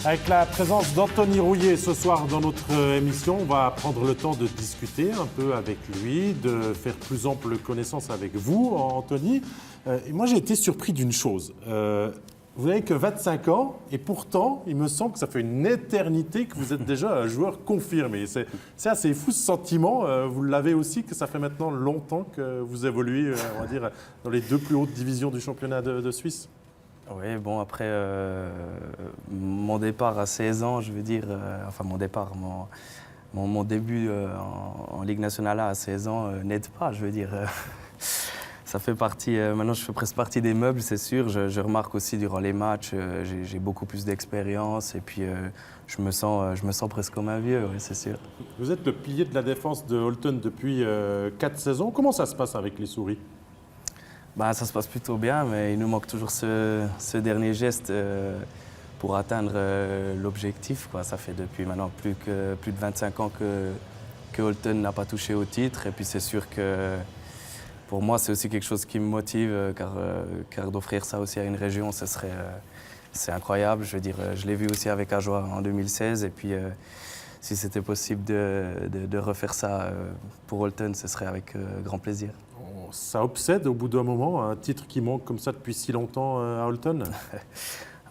Avec la présence d'Anthony Rouillet ce soir dans notre émission, on va prendre le temps de discuter un peu avec lui, de faire plus ample connaissance avec vous, Anthony. Et moi, j'ai été surpris d'une chose. Vous n'avez que 25 ans et pourtant, il me semble que ça fait une éternité que vous êtes déjà un joueur confirmé. C'est assez fou ce sentiment. Vous l'avez aussi, que ça fait maintenant longtemps que vous évoluez, on va dire, dans les deux plus hautes divisions du championnat de Suisse. Oui, bon, après mon départ à 16 ans, je veux dire, enfin mon départ, mon début en Ligue nationale à 16 ans n'aide pas, je veux dire. Ça fait partie, maintenant je fais presque partie des meubles, c'est sûr. Je remarque aussi durant les matchs, j'ai beaucoup plus d'expérience et puis je me sens presque comme un vieux, oui, c'est sûr. Vous êtes le pilier de la défense de Holton depuis 4 saisons. Comment ça se passe avec les souris ? Bah, ça se passe plutôt bien, mais il nous manque toujours ce dernier geste pour atteindre l'objectif, quoi. Ça fait depuis maintenant plus de 25 ans que Holton n'a pas touché au titre. Et puis c'est sûr que pour moi, c'est aussi quelque chose qui me motive, car d'offrir ça aussi à une région, c'est incroyable. Je veux dire, je l'ai vu aussi avec Ajoie en 2016. Et puis si c'était possible de refaire ça pour Holton, ce serait avec grand plaisir. Ça obsède au bout d'un moment, un titre qui manque comme ça depuis si longtemps à Holton.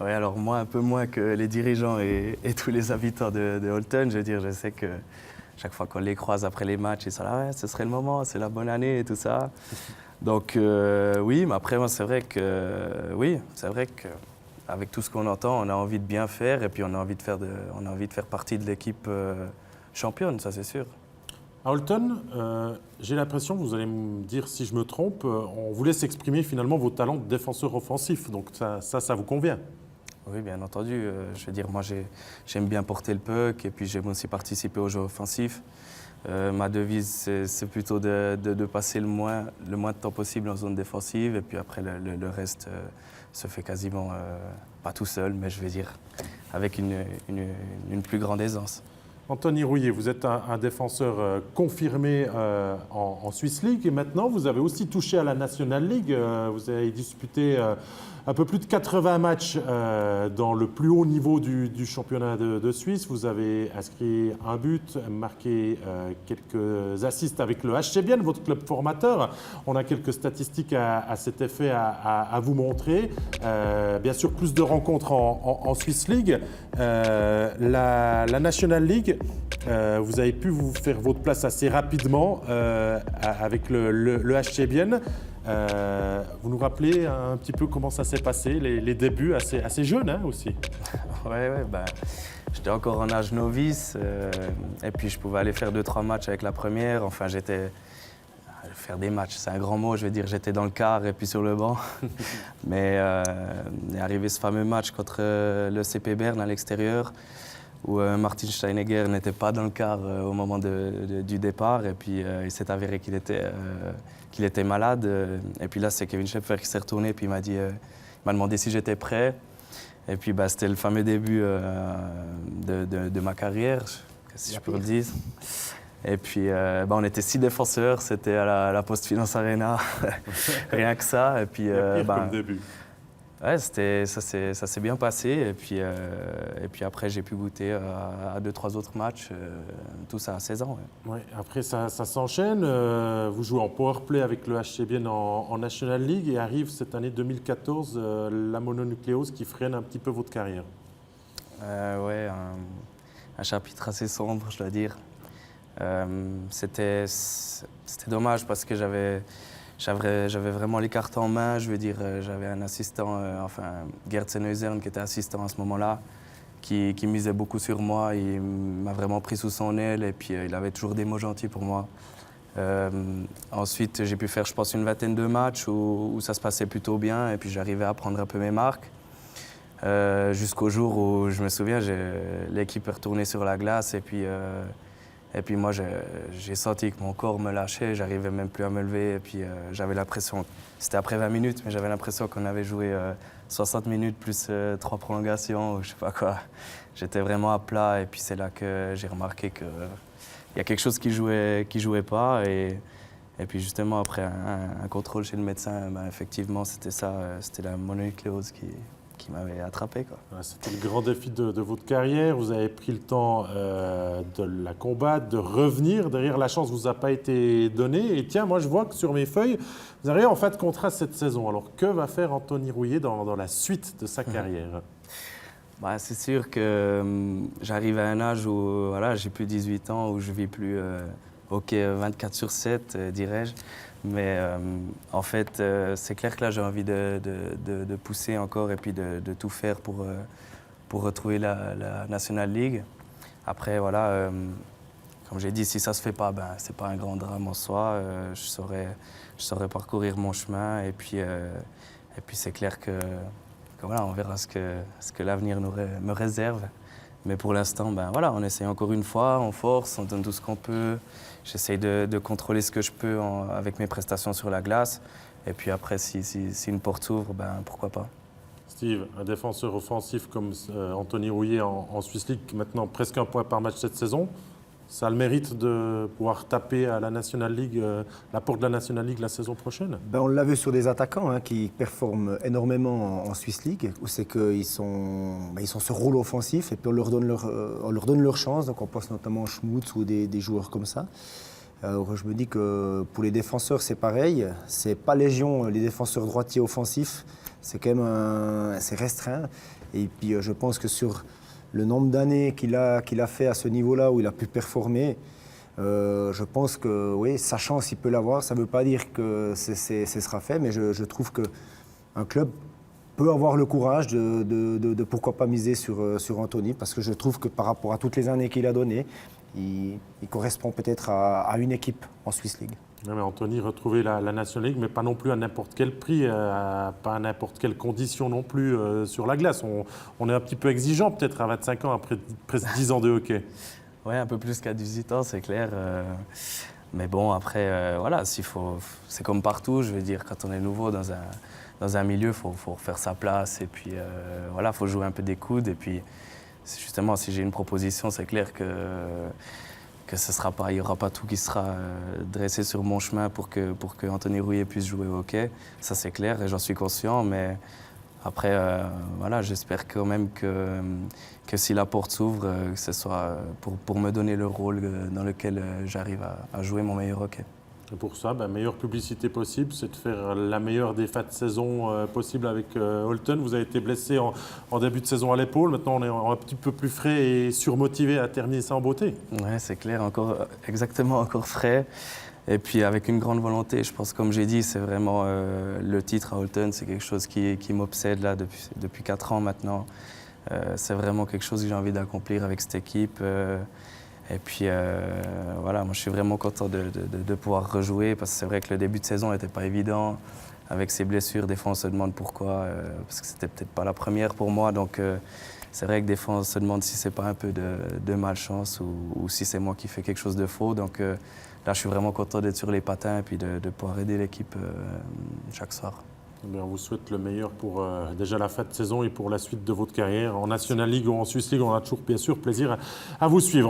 Oui, alors moi, un peu moins que les dirigeants et tous les habitants de Holton. Je veux dire, je sais que chaque fois qu'on les croise après les matchs, ils sont là, ouais, ce serait le moment, c'est la bonne année et tout ça. Donc oui, mais après, moi, c'est vrai qu'avec tout ce qu'on entend, on a envie de bien faire et puis on a envie de faire partie de l'équipe championne, ça c'est sûr. À Holton, j'ai l'impression, vous allez me dire si je me trompe, on vous laisse exprimer finalement vos talents de défenseur offensif. Donc ça vous convient ? Oui, bien entendu. Je veux dire, moi, j'aime bien porter le puck et puis j'aime aussi participer au jeu offensif. Ma devise, c'est plutôt de passer le moins de temps possible en zone défensive et puis après, le reste se fait quasiment, pas tout seul, mais je vais dire, avec une plus grande aisance. Anthony Rouillet, vous êtes un défenseur confirmé en Swiss League et maintenant vous avez aussi touché à la National League. Vous avez disputé un peu plus de 80 matchs dans le plus haut niveau du championnat de Suisse. Vous avez inscrit un but, marqué quelques assists avec le HC Bienne, votre club formateur. On a quelques statistiques à cet effet à vous montrer. Bien sûr, plus de rencontres en Swiss League. La National League, vous avez pu vous faire votre place assez rapidement avec le HC Bienne. Vous nous rappelez un petit peu comment ça s'est passé, les débuts assez jeunes hein, aussi. Oui, bah, j'étais encore en âge novice et puis je pouvais aller faire 2-3 matchs avec la première. Enfin, faire des matchs, c'est un grand mot, je veux dire, j'étais dans le quart et puis sur le banc. Mais est arrivé ce fameux match contre le CP Berne à l'extérieur où Martin Steinegger n'était pas dans le quart au moment du départ et puis il s'est avéré qu'il était malade. Et puis là, c'est Kevin Schepfer qui s'est retourné et puis il m'a demandé si j'étais prêt. Et puis bah, c'était le fameux début de ma carrière, si je peux le dire. Et puis on était 6 défenseurs, c'était à la Post-Finance Arena, rien que ça. Et puis, comme début. Ouais, ça s'est bien passé. Et puis après, j'ai pu goûter à 2-3 autres matchs, tout ça à 16 ans. Ouais. Ouais, après, ça s'enchaîne. Vous jouez en powerplay avec le HC Bienne en National League et arrive cette année 2014 la mononucléose qui freine un petit peu votre carrière. Ouais, un chapitre assez sombre, je dois dire. C'était dommage parce que j'avais vraiment les cartes en main. Je veux dire, j'avais un assistant, Gerd Sennhäusern, qui était assistant à ce moment-là, qui misait beaucoup sur moi. Il m'a vraiment pris sous son aile et puis il avait toujours des mots gentils pour moi. Ensuite, j'ai pu faire, je pense, une vingtaine de matchs où ça se passait plutôt bien et puis j'arrivais à prendre un peu mes marques. Jusqu'au jour où, je me souviens, l'équipe est retournée sur la glace et puis moi, j'ai senti que mon corps me lâchait, j'arrivais même plus à me lever. Et puis j'avais l'impression, c'était après 20 minutes, mais j'avais l'impression qu'on avait joué 60 minutes plus 3 prolongations ou je sais pas quoi. J'étais vraiment à plat et puis c'est là que j'ai remarqué qu'il y a quelque chose qui jouait pas. Et puis justement, après un contrôle chez le médecin, effectivement, c'était ça, c'était la mononucléose m'avait attrapé, quoi. Voilà, c'était le grand défi de votre carrière. Vous avez pris le temps de la combattre, de revenir. Derrière, la chance ne vous a pas été donnée. Et tiens, moi, je vois que sur mes feuilles, vous arrivez en fin de contrat cette saison. Alors, que va faire Anthony Rouillet dans la suite de sa carrière? Bah, c'est sûr que j'arrive à un âge où voilà, j'ai plus 18 ans, où je vis plus hockey 24/7, dirais-je. Mais en fait, c'est clair que là, j'ai envie de pousser encore et puis de tout faire pour retrouver la National League. Après, voilà, comme j'ai dit, si ça ne se fait pas, ben, ce n'est pas un grand drame en soi. Je saurais parcourir mon chemin. Et puis c'est clair que voilà, on verra ce que l'avenir me réserve. Mais pour l'instant, ben, voilà, on essaie encore une fois, on force, on donne tout ce qu'on peut. J'essaye de contrôler ce que je peux avec mes prestations sur la glace. Et puis après, si une porte s'ouvre, ben, pourquoi pas. Steve, un défenseur offensif comme Anthony Rouillet en Swiss League, maintenant presque un point par match cette saison, ça a le mérite de pouvoir taper à la National League, la porte de la National League la saison prochaine? Ben, on l'a vu sur des attaquants qui performent énormément en Swiss League, où c'est qu'ils sont ce rôle offensif et puis on leur donne leur chance. Donc on pense notamment à Schmutz ou des joueurs comme ça. Alors je me dis que pour les défenseurs c'est pareil, c'est pas légion les défenseurs droitiers offensifs, c'est quand même c'est restreint. Et puis je pense que sur le nombre d'années qu'il a fait à ce niveau-là où il a pu performer, je pense que oui, sa chance, il peut l'avoir. Ça ne veut pas dire que ce sera fait, mais je trouve qu'un club peut avoir le courage de pourquoi pas miser sur Anthony, parce que je trouve que par rapport à toutes les années qu'il a données, il correspond peut-être à une équipe en Swiss League. Non, mais Anthony, retrouver la National League, mais pas non plus à n'importe quel prix, pas à n'importe quelle condition non plus sur la glace. On est un petit peu exigeant peut-être à 25 ans, après presque 10 ans de hockey. Oui, un peu plus qu'à 18 ans, c'est clair. Mais bon, après, voilà, c'est comme partout, je veux dire, quand on est nouveau dans un milieu, il faut refaire sa place. Et puis, voilà, il faut jouer un peu des coudes. Et puis, justement, si j'ai une proposition, c'est clair que il n'y aura pas tout qui sera dressé sur mon chemin pour que Anthony Rouillet puisse jouer au hockey. Ça, c'est clair et j'en suis conscient. Mais après, voilà, j'espère quand même que si la porte s'ouvre, que ce soit pour me donner le rôle dans lequel j'arrive à jouer mon meilleur hockey. Et pour ça, meilleure publicité possible, c'est de faire la meilleure des fins de saison possible avec Holton. Vous avez été blessé en début de saison à l'épaule. Maintenant, on est un petit peu plus frais et surmotivé à terminer ça en beauté. Oui, c'est clair, encore frais. Et puis avec une grande volonté. Je pense, comme j'ai dit, c'est vraiment le titre à Holton. C'est quelque chose qui m'obsède là depuis 4 ans maintenant. C'est vraiment quelque chose que j'ai envie d'accomplir avec cette équipe. Et puis voilà, moi je suis vraiment content de pouvoir rejouer parce que c'est vrai que le début de saison n'était pas évident. Avec ces blessures, des fois on se demande pourquoi, parce que c'était peut-être pas la première pour moi. Donc c'est vrai que des fois on se demande si c'est pas un peu de malchance ou si c'est moi qui fais quelque chose de faux. Donc là je suis vraiment content d'être sur les patins et puis de pouvoir aider l'équipe chaque soir. Eh bien, on vous souhaite le meilleur pour déjà la fin de saison et pour la suite de votre carrière en National League ou en Swiss League. On a toujours bien sûr plaisir à vous suivre.